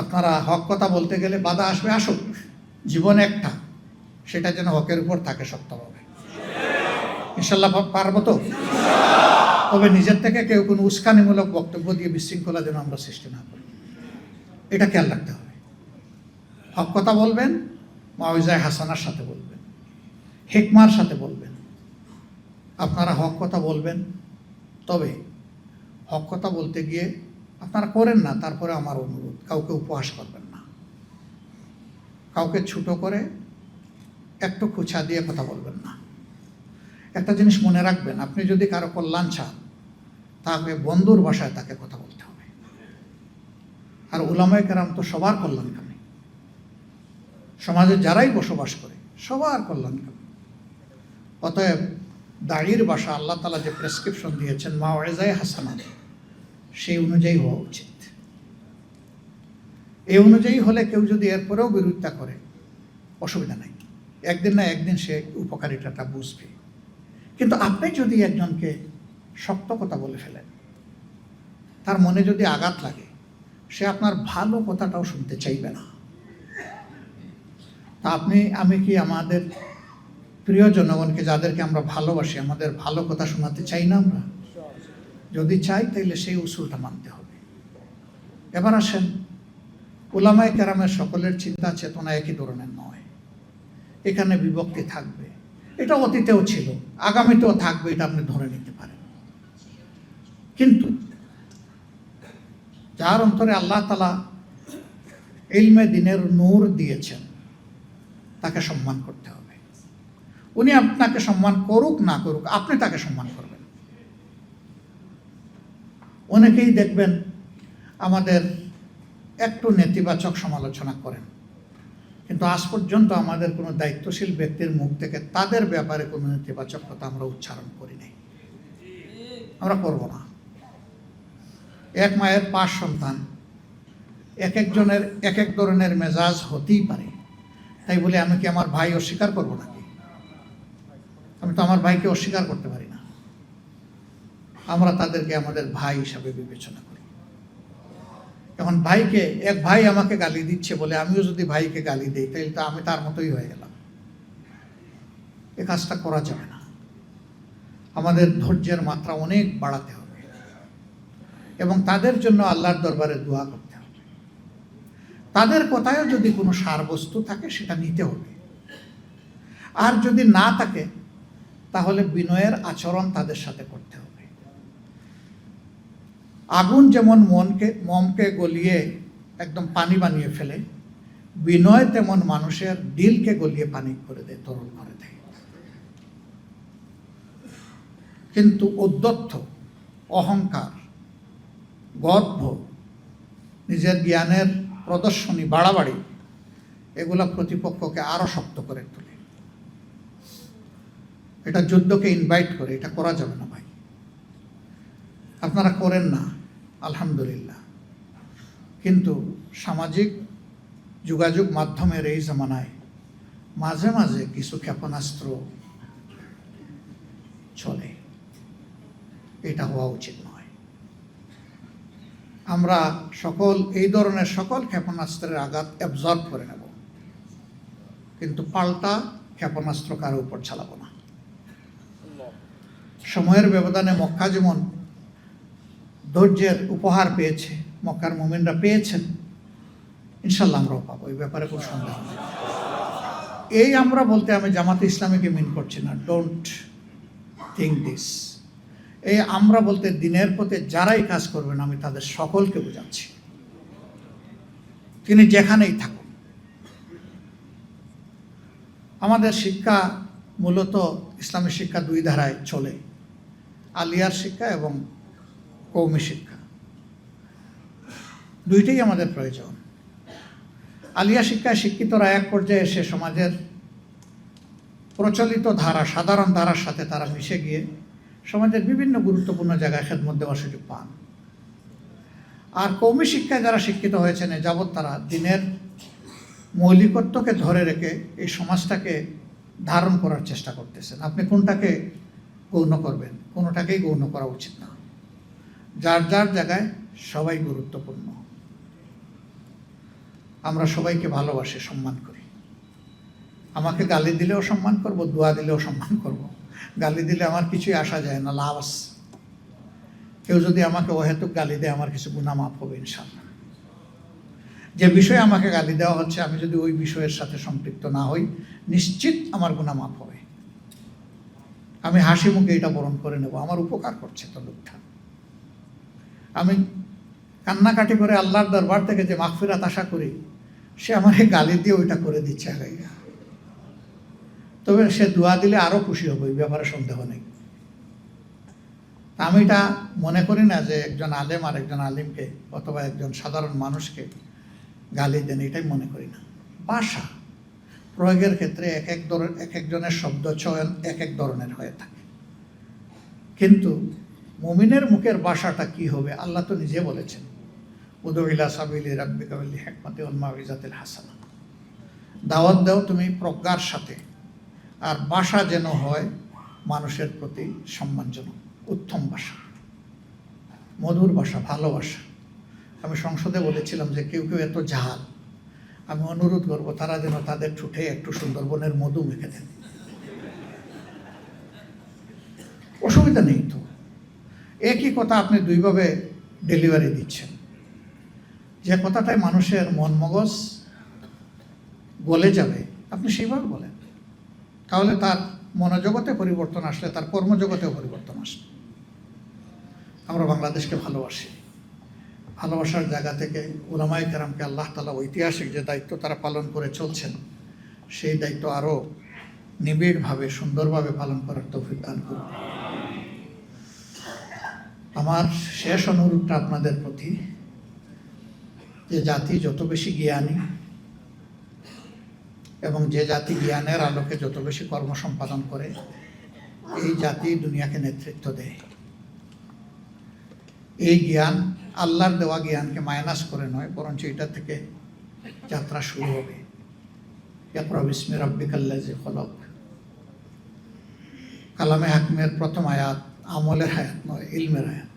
আপনারা হক কথা বলতে গেলে বাধা আসবে, আসুক, জীবন একটা, সেটা যেন হকের উপর থাকে শক্তভাবে। ইনশাল্লাহ পারবো তো। তবে নিজের থেকে কেউ কোনো উস্কানিমূলক বক্তব্য দিয়ে বিশৃঙ্খলা যেন আমরা সৃষ্টি না করি, এটা খেয়াল রাখতে হবে। হক কথা বলবেন, মাউইজায়ে হাসানার সাথে বলবেন, হিকমার সাথে বলবেন। আপনারা হক কথা বলবেন, তবে হক কথা বলতে গিয়ে আপনারা করেন না, তারপরে আমার অনুরোধ, কাউকে উপহাস করবেন না, কাউকে ছোট করে একটু খুঁচা দিয়ে কথা বলবেন না। একটা জিনিস মনে রাখবেন, আপনি যদি কারো কল্যাণ চান, তাকে বন্ধুর ভাষায় তাকে কথা বলতে হবে। আর উলামায়ে কেরাম তো সবার কল্যাণকামী, সমাজে যারাই বসবাস করে সবার কল্যাণকামী। অতএব দাঁড়ির ভাষা আল্লাহ তাআলা যে প্রেসক্রিপশন দিয়েছেন মাউইজায়ে হাসানা, সেই অনুযায়ী হওয়া উচিত। এই অনুযায়ী হলে কেউ যদি এরপরেও বিরোধিতা করে, অসুবিধা নাই, একদিন না একদিন সে উপকারিতাটা বুঝবে। কিন্তু আপনি যদি একজনকে শক্ত কথা বলে ফেলেন, তার মনে যদি আঘাত লাগে, সে আপনার ভালো কথাটাও শুনতে চাইবে না। তা আমি কি আমাদের প্রিয় জনগণকে, যাদেরকে আমরা ভালোবাসি, আমাদের ভালো কথা শোনাতে চাই না? আমরা যদি চাই, তাইলে সেই উসুলটা মানতে হবে। এবার আসেন, উলামায়ে কেরামের সকলের চিন্তা চেতনা একই ধরনের নয়, এখানে বিভক্তি থাকবে। এটা অতীতেও ছিল, আগামীতেও থাকবে, এটা আপনি ধরে নিতে পারেন। কিন্তু যার অন্তরে আল্লাহ তাআলা ইলমে দ্বীনের নূর দিয়েছেন, তাকে সম্মান করতে হবে। উনি আপনাকে সম্মান করুক না করুক, আপনি তাকে সম্মান করবেন। অনেকেই দেখবেন আমাদের একটু নেতিবাচক সমালোচনা করেন, কিন্তু আজ পর্যন্ত আমাদের কোনো দায়িত্বশীল ব্যক্তির মুখ থেকে তাদের ব্যাপারে কোনো নেতিবাচক কথা আমরা উচ্চারণ করি নাই, আমরা করব না। এক মায়ের 5 সন্তান, এক একজনের এক এক ধরনের মেজাজ হতেই পারে। তাই বলে আমি কি আমার ভাই অস্বীকার করব নাকি? আমি তো আমার ভাইকে অস্বীকার করতে পারি না। আমরা তাদেরকে আমাদের ভাই হিসাবে বিবেচনা করি। এখন ভাইকে, এক ভাই আমাকে গালি দিচ্ছে বলে আমিও যদি ভাইকে গালি দিই, তাহলে তো আমি তার মতোই হয়ে গেলাম। এ কাজটা করা যাবে না। আমাদের ধৈর্যের মাত্রা অনেক বাড়াতে হবে এবং তাদের জন্য আল্লাহর দরবারে দোয়া করতে হবে। তাদের কথায়ও যদি কোনো সারবস্তু থাকে, সেটা নিতে হবে। আর যদি না থাকে, তাহলে বিনয়ের আচরণ তাদের সাথে করতে হবে। আগুন যেমন মমকে গলিয়ে একদম পানি বানিয়ে ফেলে, বিনয় তেমন মানুষের দিলকে গলিয়ে পানি করে দেয়, তরল করে দেয়। কিন্তু উদ্ধত্ত, অহংকার, গর্ব, নিজের জ্ঞানের প্রদর্শনী, বাড়াবাড়ি, এগুলা প্রতিপক্ষকে আরো শক্ত করে তোলে। এটা যুদ্ধকে ইনভাইট করে, এটা করা যাবে না ভাই। আপনারা করেন না, আলহামদুলিল্লাহ। কিন্তু সামাজিক যোগাযোগ মাধ্যমের এই জামানায় মাঝে মাঝে কিছু ক্ষেপণাস্ত্র চলে, এটা হওয়া উচিত নয়। আমরা এই ধরনের সকল ক্ষেপণাস্ত্রের আঘাত অ্যাবজর্ব করে নেব, কিন্তু পাল্টা ক্ষেপণাস্ত্র কারো উপর চালাবো না। সময়ের ব্যবধানে মক্কা যেমন ধৈর্যের উপহার পেয়েছে, মক্কার মুমিনরা পেয়েছেন, ইনশাল্লাহ আমরাও পাবো, এই ব্যাপারে কোনো সন্দেহ নেই। এই আমরা বলতে আমি জামাতে ইসলামীকে মিন করছি না, ডোন্ট থিঙ্ক দিস। এই আমরা বলতে দিনের পথে যারাই কাজ করবেন, আমি তাদের সকলকে বোঝাচ্ছি, তিনি যেখানেই থাকুন। আমাদের শিক্ষা মূলত ইসলামী শিক্ষা 2 ধারায় চলে, আলিয়ার শিক্ষা এবং কওমি শিক্ষা। দুইটাই আমাদের প্রয়োজন। আলিয়া শিক্ষায় শিক্ষিতরা এক পর্যায়ে এসে সমাজের প্রচলিত ধারা, সাধারণ ধারার সাথে তারা মিশে গিয়ে সমাজের বিভিন্ন গুরুত্বপূর্ণ জায়গায় খেদমত দেওয়ার সুযোগ পান। আর কওমি শিক্ষায় যারা শিক্ষিত হয়েছেন, যাবৎ তারা দিনের মৌলিকত্বকে ধরে রেখে এই সমাজটাকে ধারণ করার চেষ্টা করতেছেন। আপনি কোনটাকে গৌণ করবেন? কোনোটাকেই গৌণ করা উচিত না। যার যার জায়গায় সবাই গুরুত্বপূর্ণ। আমরা সবাইকে ভালোবাসি, সম্মান করি। আমাকে গালি দিলেও সম্মান করব, দোয়া দিলেও সম্মান করব। গালি দিলে আমার কিছুই আসা যায় না, লাভ আছে। কেউ যদি আমাকে অহেতুক গালি দেয়, আমার কিছু গুনাহ মাফ হবে ইনশাআল্লাহ। যে বিষয়ে আমাকে গালি দেওয়া হচ্ছে, আমি যদি ওই বিষয়ের সাথে সম্পৃক্ত না হই, নিশ্চিত আমার গুনাহ মাফ হবে। আমি হাসি মুখে এটা বরণ করে নেব, আমার উপকার করছে তো লোকটা। আমি কান্নাকাটি করে আল্লাহর দরবার থেকে যে মাগফিরাত আশা করি, সে আমাকে গালি দিয়ে ওইটা করে দিচ্ছে আগে। তবে সে দোয়া দিলে আরো খুশি হবে, এই ব্যাপারে সন্দেহ নেই। আমি এটা মনে করি না যে একজন আলেম আর একজন আলিমকে অথবা একজন সাধারণ মানুষকে গালি দেন, এটাই মনে করি না। ভাষা প্রয়োগের ক্ষেত্রে এক একজনের শব্দ চয়ন এক এক ধরনের হয়ে থাকে, কিন্তু মুমিনের মুখের ভাষাটা কি হবে আল্লাহ তো নিজে বলেছেন, উদু ইলা সাবিলি রাব্বিকা বিল হিকমাতি ওয়াল মাউইজাতিল হাসানা। দাওয়াত দাও তুমি প্রজ্ঞার সাথে, আর ভাষা যেন হয় মানুষের প্রতি সম্মানজনক, উত্তম ভাষা, মধুর ভাষা, ভালোবাসা। আমি সংসদে বলেছিলাম যে কেউ কেউ এত ঝাল, আমি অনুরোধ করব তারা যেন তাদের ঠোঁটে একটু সুন্দরবনের মধু মেখে দেন। অসুবিধা নেই তো, একই কথা আপনি দুইভাবে ডেলিভারি দিচ্ছেন। যে কথাটাই মানুষের মন মগজ গলে যাবে, আপনি সেইভাবে বলেন, তাহলে তার মনোজগতে পরিবর্তন আসলে তার কর্মজগতেও পরিবর্তন আসবে। আমরা বাংলাদেশকে ভালোবাসি, ভালোবাসার জায়গা থেকে উলামায়ে কেরামকে আল্লাহ তাআলা ঐতিহাসিক যে দায়িত্ব তারা পালন করে চলছেন, সেই দায়িত্ব আরও নিবিড়ভাবে সুন্দরভাবে পালন করার তৌফিক দান করুন। আমার শেষ অনুরোধটা আপনাদের প্রতি, যে জাতি যত বেশি জ্ঞানী এবং যে জাতি জ্ঞানের আলোকে যত বেশি কর্ম সম্পাদন করে, এই জাতি দুনিয়াকে নেতৃত্ব দেয়। এই জ্ঞান আল্লাহর দেওয়া জ্ঞানকে মাইনাস করে নয়, বরঞ্চ এটা থেকে যাত্রা শুরু হবে। ইকরা বিসমি রাব্বিকাল্লাযী খলাক, কালামে হাকিমের প্রথম আয়াত আমলের আয়াত নয়, ইলমের আয়াত।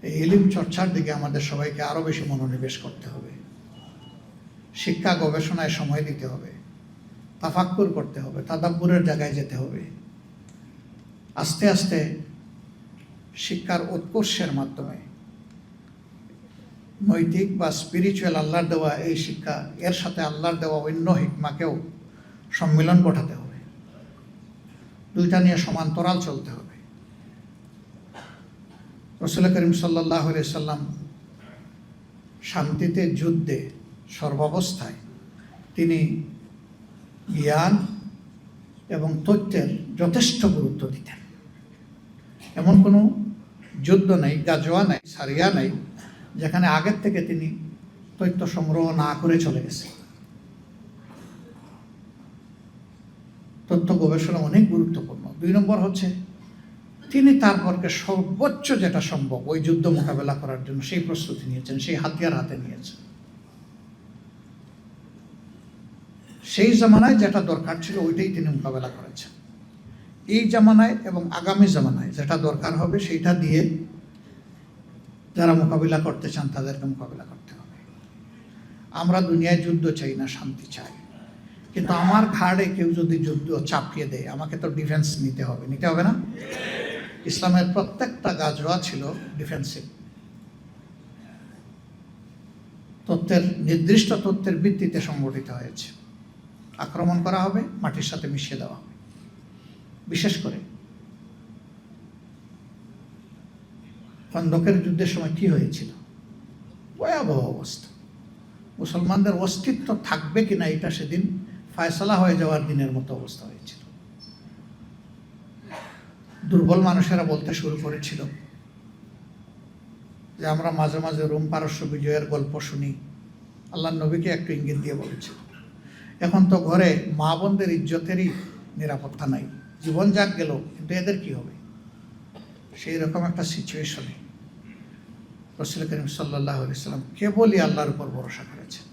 এই ইলম চর্চার দিকে আমাদের সবাইকে আরও বেশি মনোনিবেশ করতে হবে। শিক্ষা গবেষণায় সময় দিতে হবে, তাফাক্কুর করতে হবে, তাদাব্বুরের জায়গায় যেতে হবে। আস্তে আস্তে শিক্ষার উৎকর্ষের মাধ্যমে নৈতিক বা স্পিরিচুয়াল আল্লাহর দেওয়া এই শিক্ষা, এর সাথে আল্লাহর দেওয়া অন্য হিকমাকেও সম্মিলন ঘটাতে হবে। দুইটা নিয়ে সমান্তরাল চলতে হবে। রাসূল করিম সাল্লাল্লাহু আলাইহি সাল্লাম শান্তিতে, যুদ্ধে, সর্বাবস্থায় তিনি জ্ঞান এবং তথ্যের যথেষ্ট গুরুত্ব দিতেন। এমন কোনো যুদ্ধ নেই, গাজওয়া নেই, সারিয়া নেই যেখানে আগের থেকে তিনি তথ্য সংগ্রহ না করে চলে গেছে। তথ্য গবেষণা অনেক গুরুত্বপূর্ণ। 2 নম্বর হচ্ছে তিনি তারপরকে সর্বোচ্চ যেটা সম্ভব ওই যুদ্ধ মোকাবেলা করার জন্য সেই প্রস্তুতি নিয়েছেন, সেই হাতিয়ার হাতে নিয়েছেন। সেই জামানায় যেটা দরকার ছিল ওইটাই তিনি মোকাবেলা করেছেন। এই জামানায় এবং আগামী জামানায় যেটা দরকার হবে সেইটা দিয়ে যারা মোকাবিলা করতে চান তাদেরকে মোকাবিলা করতে হবে। আমরা দুনিয়ায় যুদ্ধ চাই না, শান্তি চাই। কিন্তু আমার ঘাড়ে কেউ যদি যুদ্ধ চাপিয়ে দেয়, আমাকে তো ডিফেন্স নিতে হবে, নিতে হবে না? ইসলামের প্রত্যেকটা গাজওয়া ছিল ডিফেন্সিভ। তথ্যের, নির্দিষ্ট তথ্যের ভিত্তিতে সংগঠিত হয়েছে। আক্রমণ করা হবে, মাটির সাথে মিশিয়ে দেওয়া হবে। বিশেষ করে খন্দকের যুদ্ধের সময় কি হয়েছিল, ভয়াবহ অবস্থা। মুসলমানদের অস্তিত্ব থাকবে কিনা এটা সেদিন ফয়সালা হয়ে যাওয়ার দিনের মতো অবস্থা হয়েছিল। দুর্বল মানুষেরা বলতে শুরু করেছিল যে আমরা মাঝে মাঝে রোম পারস্য বিজয়ের গল্প শুনি, আল্লাহর নবীকে একটু ইঙ্গিত দিয়ে বলেছিল। এখন তো ঘরে মা বোনদের ইজ্জতেরই নিরাপত্তা নাই, জীবন যাক গেল, কিন্তু এদের কি হবে? সেই রকম একটা সিচুয়েশনে রাসূল করিম সাল্লাল্লাহু আলাইহি সাল্লাম কেবলই আল্লাহর উপর ভরসা করেছেন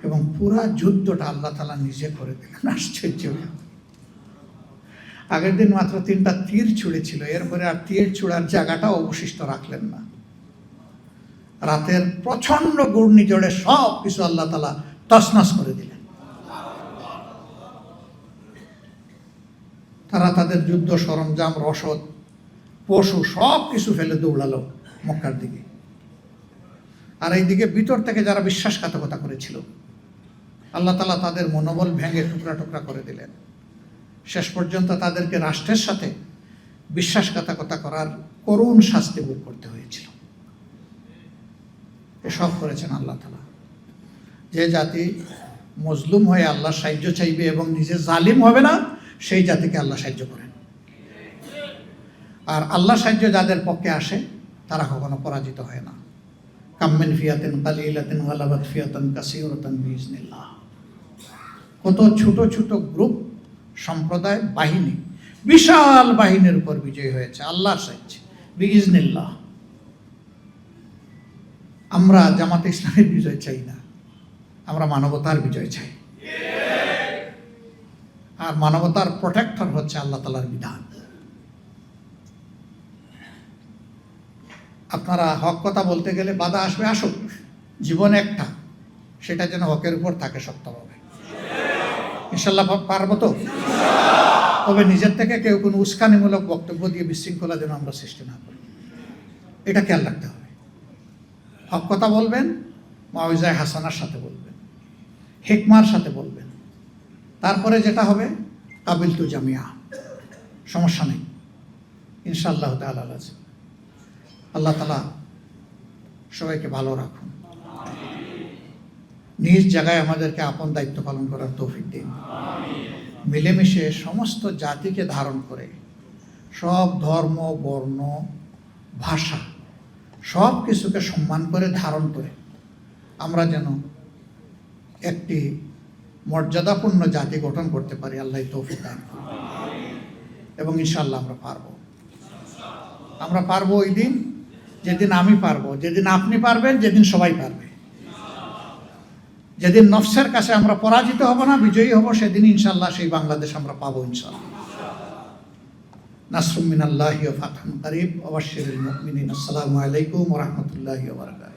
এবং পুরা যুদ্ধটা আল্লাহ তাআলা নিজে করে দিলেন। আশ্চর্য! আগের দিন মাত্র 3টা তীর ছুঁড়েছিল, এরপরে আর তীর ছুঁড়ার জায়গাটাও অবশিষ্ট রাখলেন না। রাতের প্রচণ্ড ঘূর্ণিঝড়ে সব কিছু আল্লাহ তাআলা তছনছ করে দিলেন। তারা তাদের যুদ্ধ সরঞ্জাম, রসদ, পশু সব কিছু ফেলে দৌড়ালো মক্কার দিকে। আর এইদিকে ভিতর থেকে যারা বিশ্বাসঘাতকতা করেছিল, আল্লাহ তাআলা তাদের মনোবল ভেঙে টুকরা টুকরা করে দিলেন। শেষ পর্যন্ত তাদেরকে রাষ্ট্রের সাথে বিশ্বাসঘাতকতা করার করুণ শাস্তি ভোগ করতে হয়েছিল। এসব করেছেন আল্লাহ তাআলা। যে জাতি মজলুম হয়ে আল্লাহর সাহায্য চাইবে এবং নিজে জালিম হবে না, সেই জাতিকে আল্লাহ সাহায্য করেন। আর আল্লাহ সাহায্য যাদের পক্ষে আসে তারা কখনো পরাজিত হয় না। কাম্মিন ফিয়াতিন কালিলাতিন গালাবাত ফিয়াতান কাসীরাতান বিইজনিল্লাহ। কত ছোট ছোট গ্রুপ, সম্প্রদায়, বাহিনী বিশাল বাহিনীর উপর বিজয় হয়েছে আল্লাহর সাহায্যে, বিইজনিল্লাহ। আমরা জামাতে ইসলামের বিজয় চাই না, আমরা মানবতার বিজয় চাই। আর মানবতার প্রোটেক্টর হচ্ছে আল্লাহ তাআলার বিধান। আপনারা হক কথা বলতে গেলে বাধা আসবে, আসুক, জীবন একটা, সেটা যেন হকের উপর থাকে শক্তভাবে। ইনশাল্লাহ পারবো তো? তবে নিজের থেকে কেউ কোনো উস্কানিমূলক বক্তব্য দিয়ে বিশৃঙ্খলা যেন আমরা সৃষ্টি না করি, এটা খেয়াল রাখতে হবে। হক কথা বলবেন, মাউইজায়ে হাসানার সাথে বলবেন, হিকমার সাথে বলবেন। তারপরে যেটা হবে কাবিলতু জামিয়া, সমস্যা নেই ইনশাআল্লাহ তাআলা। আল্লাহ তাআলা সবাইকে ভালো রাখুন, নিজ জায়গায় আমাদেরকে আপন দায়িত্ব পালন করার তৌফিক দিন। মিলেমিশে সমস্ত জাতিকে ধারণ করে, সব ধর্ম, বর্ণ, ভাষা সব কিছুকে সম্মান করে ধারণ করে আমরা যেন একটি মর্যাদাপূর্ণ জাতি গঠন করতে পারি। আল্লাহ তৌফিক দান করুন। এবং ইনশাআল্লাহ আমরা পারবো ওই দিন, যেদিন আমি পারবো, যেদিন আপনি পারবেন, যেদিন সবাই পারবে। যেদিন নফসের কাছে আমরা পরাজিত হব না, বিজয়ী হব, সেদিন ইনশাআল্লাহ সেই বাংলাদেশ আমরা পাবো ইনশাআল্লাহ। নাসরুম মিনাল্লাহি ওয়া ফাতহুন কারীব ওয়া বাশশিরিল মুমিনিন। আসসালামু আলাইকুম ওয়া রাহমাতুল্লাহি ওয়া বারাকাতুহু।